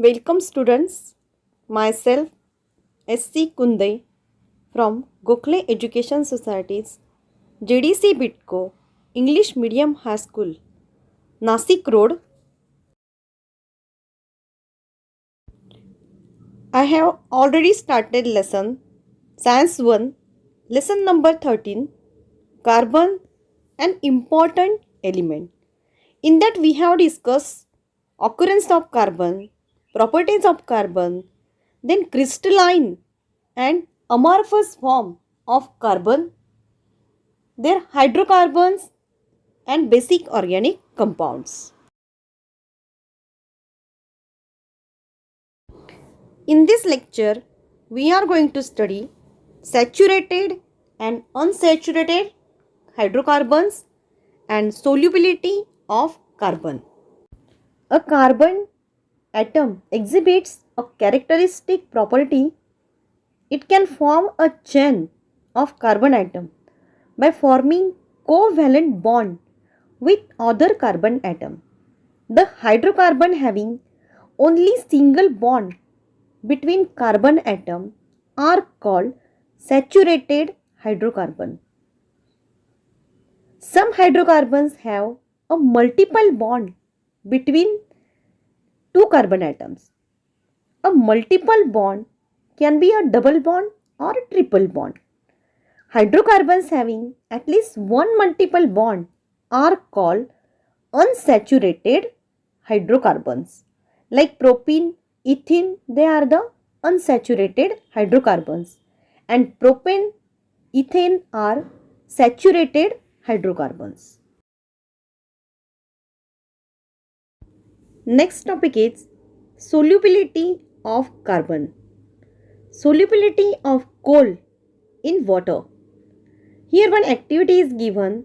Welcome students, myself SC Kunde from Gokhale Education Society's JDC Bitco English Medium High School, Nasik Road. I have already started lesson Science 1, lesson number 13, Carbon, an important element. In that we have discussed occurrence of carbon, properties of carbon, then crystalline and amorphous form of carbon, their hydrocarbons and basic organic compounds. In this lecture, we are going to study saturated and unsaturated hydrocarbons and solubility of carbon. A carbon atom exhibits a characteristic property. It can form a chain of carbon atom by forming covalent bond with other carbon atom. The hydrocarbon having only single bond between carbon atom are called saturated hydrocarbon. Some hydrocarbons have a multiple bond between two carbon atoms. A multiple bond can be a double bond or a triple bond. Hydrocarbons having at least one multiple bond are called unsaturated hydrocarbons. Like propene, ethene, they are the unsaturated hydrocarbons, and propane, ethane are saturated hydrocarbons. Next topic is solubility of carbon. Solubility of coal in water. Here one activity is given.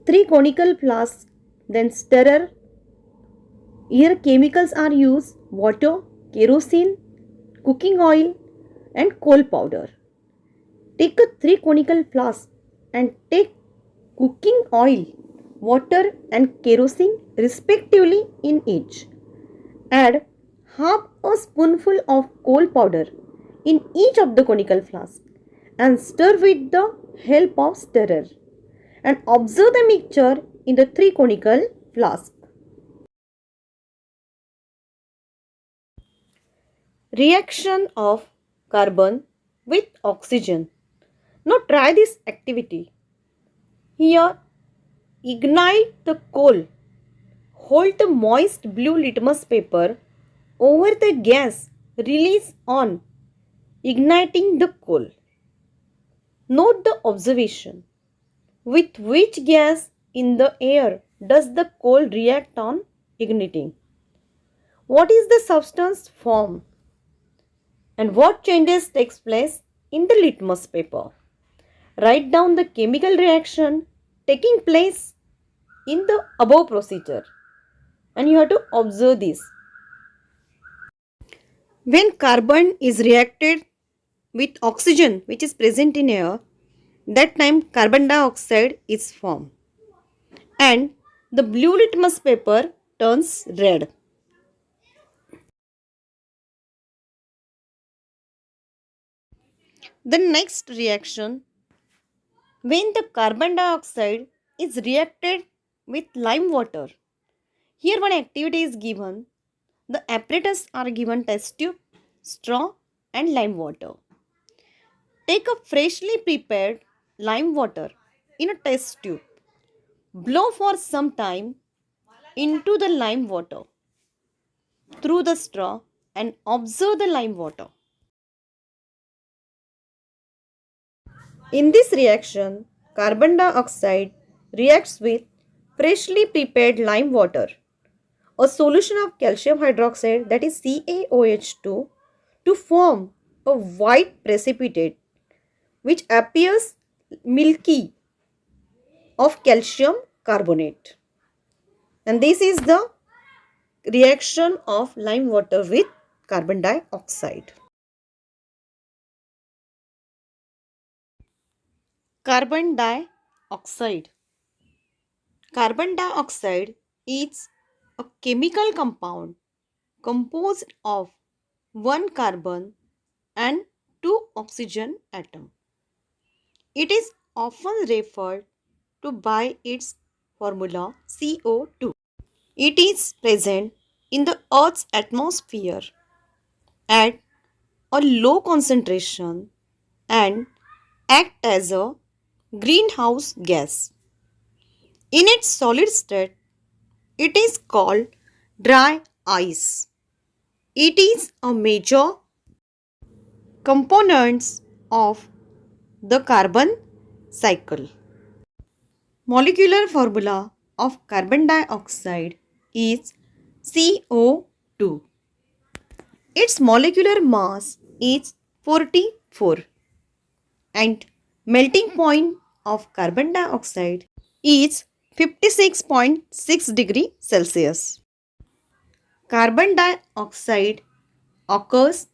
Three conical flasks, then stirrer. Here chemicals are used: water, kerosene, cooking oil and coal powder. Take a three conical flask and take cooking oil, water and kerosene respectively in each. Add half a spoonful of coal powder in each of the conical flask and stir with the help of stirrer, and observe the mixture in the three conical flask. Reaction of carbon with oxygen. Now try this activity. Here, ignite the coal. Hold the moist blue litmus paper over the gas release on igniting the coal. Note the observation. With which gas in the air does the coal react on igniting? What is the substance form? And what changes takes place in the litmus paper? Write down the chemical reaction taking place in the above procedure, and you have to observe this. When carbon is reacted with oxygen which is present in air, that time carbon dioxide is formed and the blue litmus paper turns red. The next reaction, when the carbon dioxide is reacted with lime water. Here one activity is given. The apparatus are given test tube, straw and lime water. Take a freshly prepared lime water in a test tube. Blow for some time into the lime water through the straw and observe the lime water. In this reaction, carbon dioxide reacts with freshly prepared lime water, a solution of calcium hydroxide, that is CaOH2, to form a white precipitate which appears milky of calcium carbonate. And this is the reaction of lime water with carbon dioxide. Carbon dioxide. Carbon dioxide is a chemical compound composed of one carbon and two oxygen atom. It is often referred to by its formula CO2. It is present in the Earth's atmosphere at a low concentration and act as a greenhouse gas. In its solid state, it is called dry ice. It is a major component of the carbon cycle. Molecular formula of carbon dioxide is CO2. Its molecular mass is 44 and melting point of carbon dioxide is 56.6 degree Celsius. Carbon dioxide occurs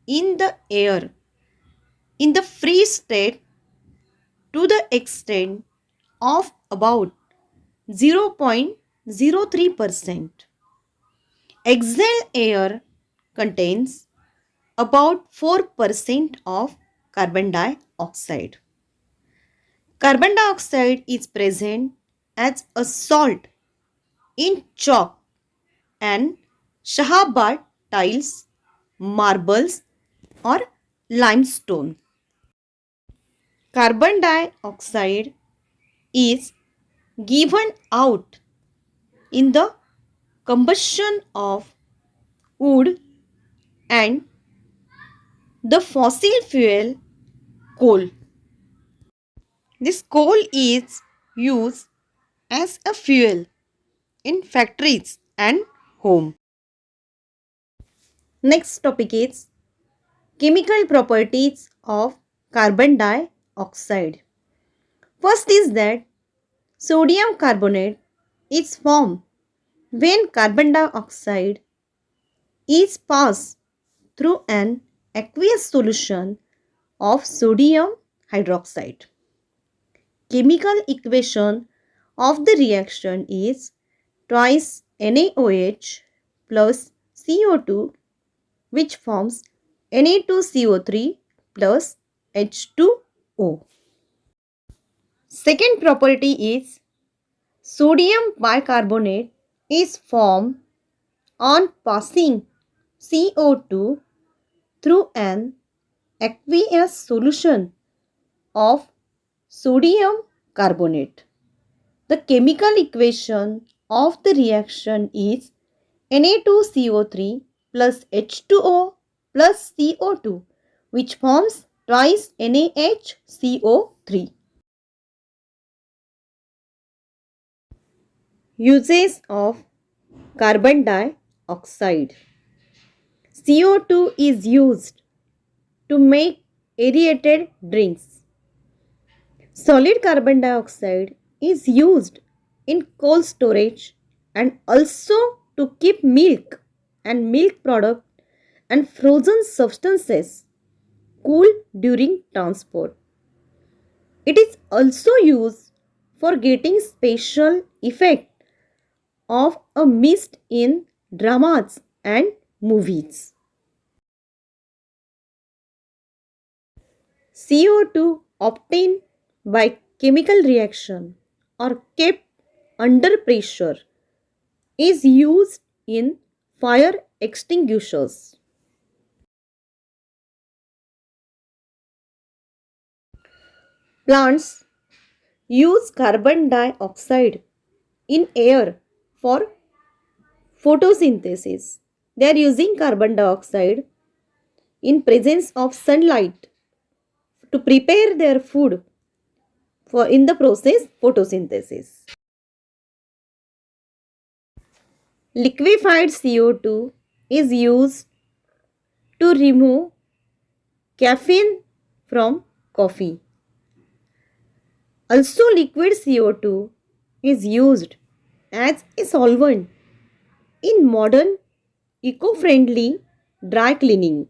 in the air in the free state to the extent of about 0.03%. Exhaled air contains about 4% of carbon dioxide. Carbon dioxide is present as a salt in chalk and shahabad tiles, marbles, or limestone. Carbon dioxide is given out in the combustion of wood and the fossil fuel coal. This coal is used as a fuel in factories and home. Next topic is chemical properties of carbon dioxide. First is that sodium carbonate is formed when carbon dioxide is passed through an aqueous solution of sodium hydroxide. Chemical equation of the reaction is twice NaOH plus CO2, which forms Na2CO3 plus H2O. Second property is sodium bicarbonate is formed on passing CO2 through an aqueous solution of sodium carbonate. The chemical equation of the reaction is Na2CO3 plus H2O plus CO2, which forms twice NaHCO3. Uses of carbon dioxide. CO2 is used to make aerated drinks. Solid carbon dioxide is used in cold storage and also to keep milk and milk product and frozen substances cool during transport. It is also used for getting special effect of a mist in dramas and movies. CO2 obtained by chemical reaction or kept under pressure is used in fire extinguishers. Plants use carbon dioxide in air for photosynthesis. They are using carbon dioxide in presence of sunlight to prepare their food for in the process photosynthesis. Liquefied CO2 is used to remove caffeine from coffee. Also, liquid CO2 is used as a solvent in modern eco-friendly dry cleaning.